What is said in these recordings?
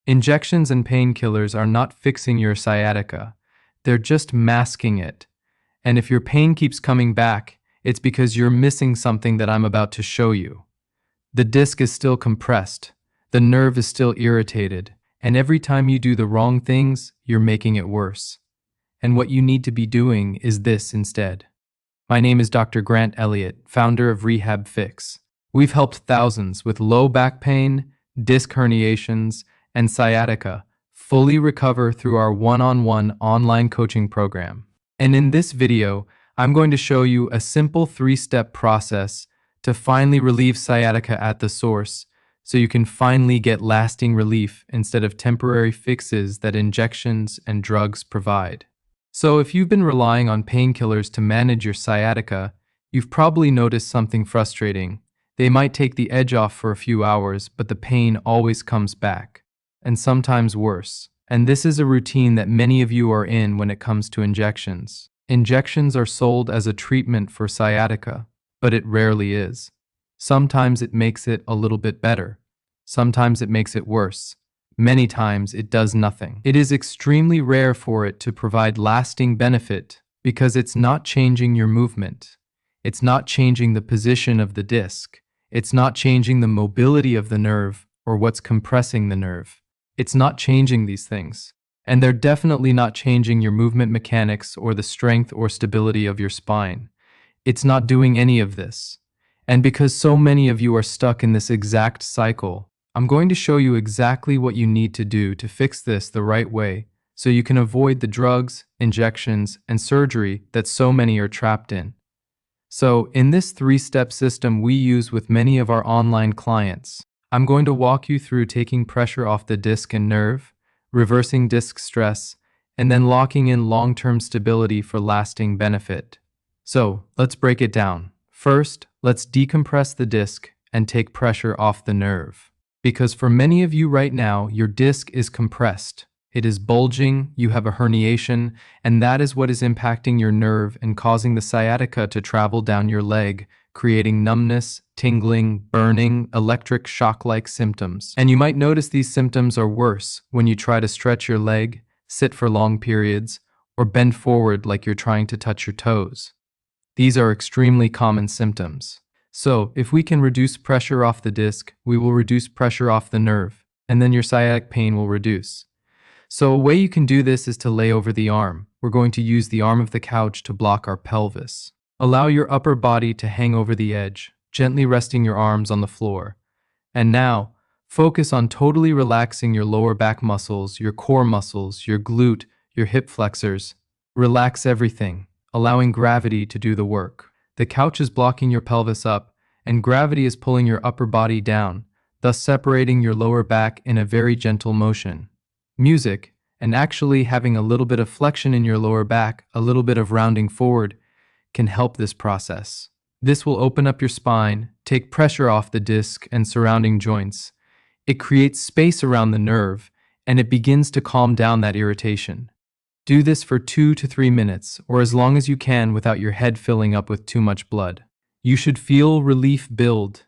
Injections and painkillers are not fixing your sciatica, they're just masking it. And if your pain keeps coming back, it's because you're missing something that I'm about to show you. The disc is still compressed, the nerve is still irritated, and every time you do the wrong things, you're making it worse. And what you need to be doing is this instead. My name is Dr. Grant Elliott, founder of Rehab Fix. We've helped thousands with low back pain, disc herniations, and sciatica fully recover through our one-on-one online coaching program. And in this video, I'm going to show you a simple 3-step process to finally relieve sciatica at the source, so you can finally get lasting relief instead of temporary fixes that injections and drugs provide. So if you've been relying on painkillers to manage your sciatica, you've probably noticed something frustrating. They might take the edge off for a few hours, but the pain always comes back, and sometimes worse. And this is a routine that many of you are in when it comes to injections. Injections are sold as a treatment for sciatica, but it rarely is. Sometimes it makes it a little bit better. Sometimes it makes it worse. Many times it does nothing. It is extremely rare for it to provide lasting benefit because it's not changing your movement. It's not changing the position of the disc. It's not changing the mobility of the nerve or what's compressing the nerve. It's not changing these things. And they're definitely not changing your movement mechanics or the strength or stability of your spine. It's not doing any of this. And because so many of you are stuck in this exact cycle, I'm going to show you exactly what you need to do to fix this the right way so you can avoid the drugs, injections, and surgery that so many are trapped in. So, in this 3-step system we use with many of our online clients, I'm going to walk you through taking pressure off the disc and nerve, reversing disc stress, and then locking in long-term stability for lasting benefit. So, let's break it down. First, let's decompress the disc and take pressure off the nerve. Because for many of you right now, your disc is compressed. It is bulging, you have a herniation, and that is what is impacting your nerve and causing the sciatica to travel down your leg, creating numbness, tingling, burning, electric shock-like symptoms. And you might notice these symptoms are worse when you try to stretch your leg, sit for long periods, or bend forward like you're trying to touch your toes. These are extremely common symptoms. So, if we can reduce pressure off the disc, we will reduce pressure off the nerve, and then your sciatic pain will reduce. So a way you can do this is to lay over the arm. We're going to use the arm of the couch to block our pelvis. Allow your upper body to hang over the edge, gently resting your arms on the floor. And now, focus on totally relaxing your lower back muscles, your core muscles, your glute, your hip flexors. Relax everything, allowing gravity to do the work. The couch is blocking your pelvis up, and gravity is pulling your upper body down, thus separating your lower back in a very gentle motion. Music, and actually having a little bit of flexion in your lower back, a little bit of rounding forward, can help this process. This will open up your spine, take pressure off the disc and surrounding joints. It creates space around the nerve, and it begins to calm down that irritation. Do this for 2 to 3 minutes, or as long as you can without your head filling up with too much blood. You should feel relief build.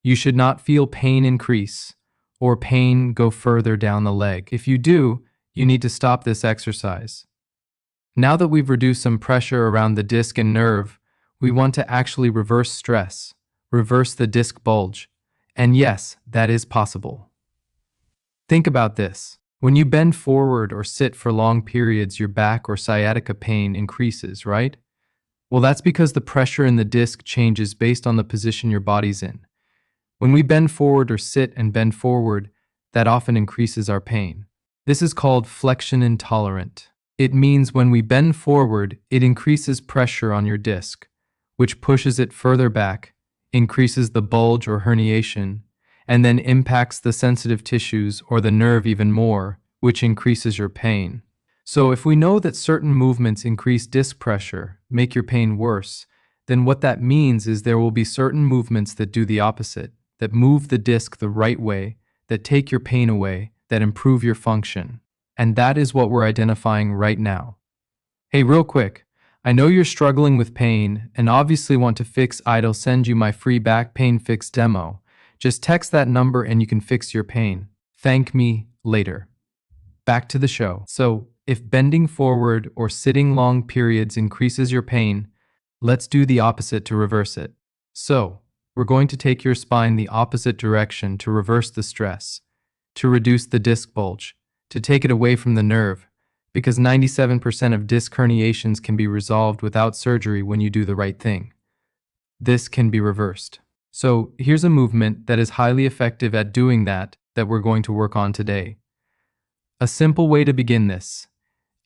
You should not feel pain increase, or pain go further down the leg. If you do, you need to stop this exercise. Now that we've reduced some pressure around the disc and nerve, we want to actually reverse stress, reverse the disc bulge. And yes, that is possible. Think about this. When you bend forward or sit for long periods, your back or sciatica pain increases, right? Well, that's because the pressure in the disc changes based on the position your body's in. When we bend forward or sit and bend forward, that often increases our pain. This is called flexion intolerant. It means when we bend forward, it increases pressure on your disc, which pushes it further back, increases the bulge or herniation, and then impacts the sensitive tissues or the nerve even more, which increases your pain. So if we know that certain movements increase disc pressure, make your pain worse, then what that means is there will be certain movements that do the opposite, that move the disc the right way, that take your pain away, that improve your function. And that is what we're identifying right now. Hey, real quick, I know you're struggling with pain and obviously want to fix. I'll send you my free back pain fix demo. Just text that number and you can fix your pain. Thank me, later. Back to the show. So, if bending forward or sitting long periods increases your pain, let's do the opposite to reverse it. So, we're going to take your spine the opposite direction to reverse the stress, to reduce the disc bulge, to take it away from the nerve, because 97% of disc herniations can be resolved without surgery when you do the right thing. This can be reversed. So, here's a movement that is highly effective at doing that we're going to work on today. A simple way to begin this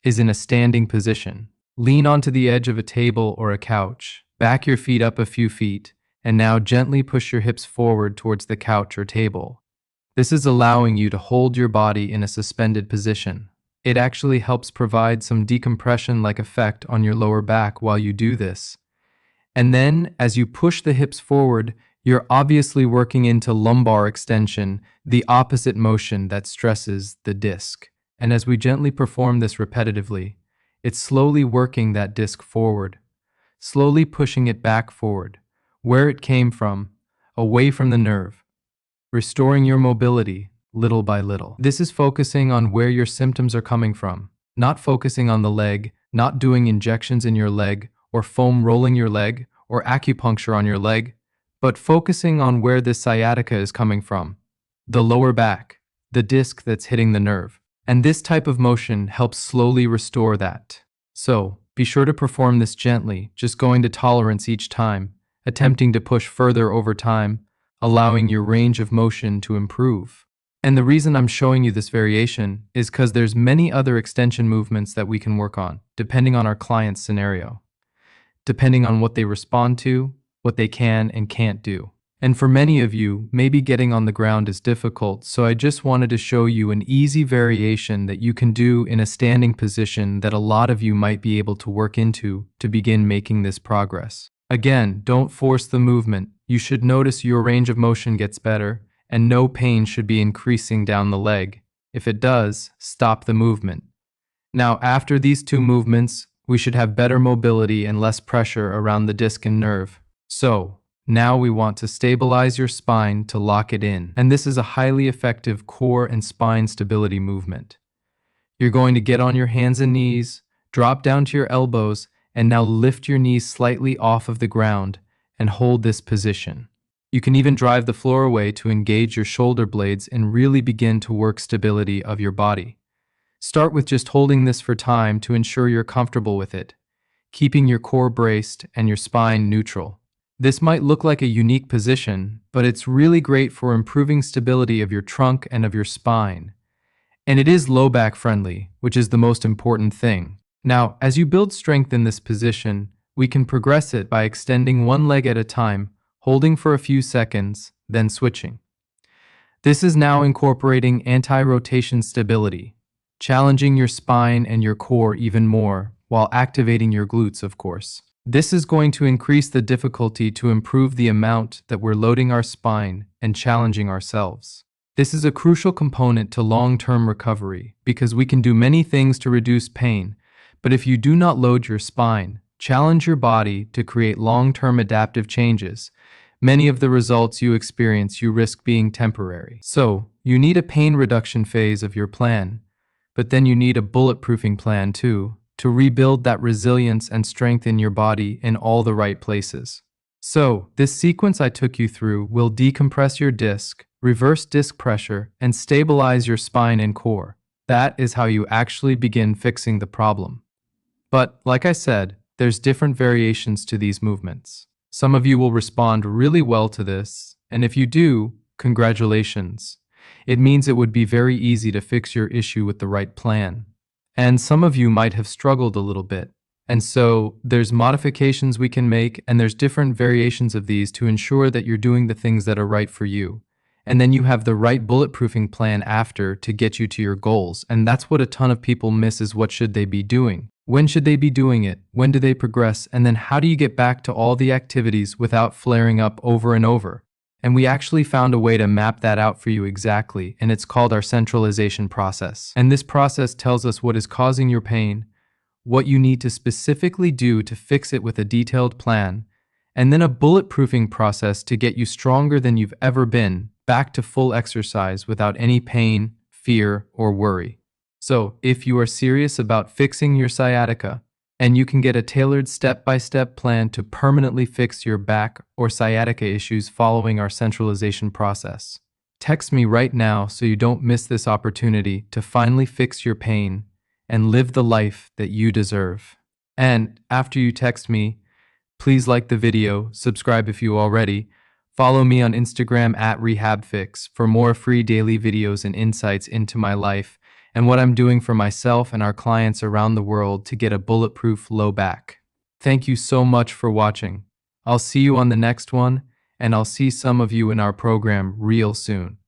is in a standing position. Lean onto the edge of a table or a couch, back your feet up a few feet, and now gently push your hips forward towards the couch or table. This is allowing you to hold your body in a suspended position. It actually helps provide some decompression-like effect on your lower back while you do this. And then, as you push the hips forward, you're obviously working into lumbar extension, the opposite motion that stresses the disc. And as we gently perform this repetitively, it's slowly working that disc forward, slowly pushing it back forward, where it came from, away from the nerve, restoring your mobility little by little. This is focusing on where your symptoms are coming from, not focusing on the leg, not doing injections in your leg, or foam rolling your leg, or acupuncture on your leg, but focusing on where this sciatica is coming from, the lower back, the disc that's hitting the nerve. And this type of motion helps slowly restore that. So, be sure to perform this gently, just going to tolerance each time, attempting to push further over time, allowing your range of motion to improve. And the reason I'm showing you this variation is because there's many other extension movements that we can work on, depending on our client's scenario, depending on what they respond to, what they can and can't do. And for many of you, maybe getting on the ground is difficult, so I just wanted to show you an easy variation that you can do in a standing position that a lot of you might be able to work into to begin making this progress. Again, don't force the movement. You should notice your range of motion gets better, and no pain should be increasing down the leg. If it does, stop the movement. Now, after these two movements, we should have better mobility and less pressure around the disc and nerve. So, now we want to stabilize your spine to lock it in. And this is a highly effective core and spine stability movement. You're going to get on your hands and knees, drop down to your elbows, and now lift your knees slightly off of the ground and hold this position. You can even drive the floor away to engage your shoulder blades and really begin to work stability of your body. Start with just holding this for time to ensure you're comfortable with it, keeping your core braced and your spine neutral. This might look like a unique position, but it's really great for improving stability of your trunk and of your spine. And it is low back friendly, which is the most important thing. Now, as you build strength in this position, we can progress it by extending one leg at a time, holding for a few seconds, then switching. This is now incorporating anti-rotation stability, challenging your spine and your core even more, while activating your glutes, of course. This is going to increase the difficulty to improve the amount that we're loading our spine and challenging ourselves. This is a crucial component to long-term recovery because we can do many things to reduce pain, but if you do not load your spine, challenge your body to create long-term adaptive changes, many of the results you experience you risk being temporary. So, you need a pain reduction phase of your plan, but then you need a bulletproofing plan too, to rebuild that resilience and strengthen your body in all the right places. So, this sequence I took you through will decompress your disc, reverse disc pressure, and stabilize your spine and core. That is how you actually begin fixing the problem. But, like I said, there's different variations to these movements. Some of you will respond really well to this, and if you do, congratulations. It means it would be very easy to fix your issue with the right plan. And some of you might have struggled a little bit. And so there's modifications we can make, and there's different variations of these to ensure that you're doing the things that are right for you. And then you have the right bulletproofing plan after to get you to your goals. And that's what a ton of people miss, is what should they be doing? When should they be doing it? When do they progress? And then how do you get back to all the activities without flaring up over and over? And we actually found a way to map that out for you exactly, and it's called our centralization process. And this process tells us what is causing your pain, what you need to specifically do to fix it with a detailed plan, and then a bulletproofing process to get you stronger than you've ever been, back to full exercise without any pain, fear, or worry. So, if you are serious about fixing your sciatica, and you can get a tailored step-by-step plan to permanently fix your back or sciatica issues following our centralization process. Text me right now so you don't miss this opportunity to finally fix your pain and live the life that you deserve. And after you text me, please like the video, subscribe if you already, follow me on Instagram at RehabFix for more free daily videos and insights into my life and what I'm doing for myself and our clients around the world to get a bulletproof low back. Thank you so much for watching. I'll see you on the next one, and I'll see some of you in our program real soon.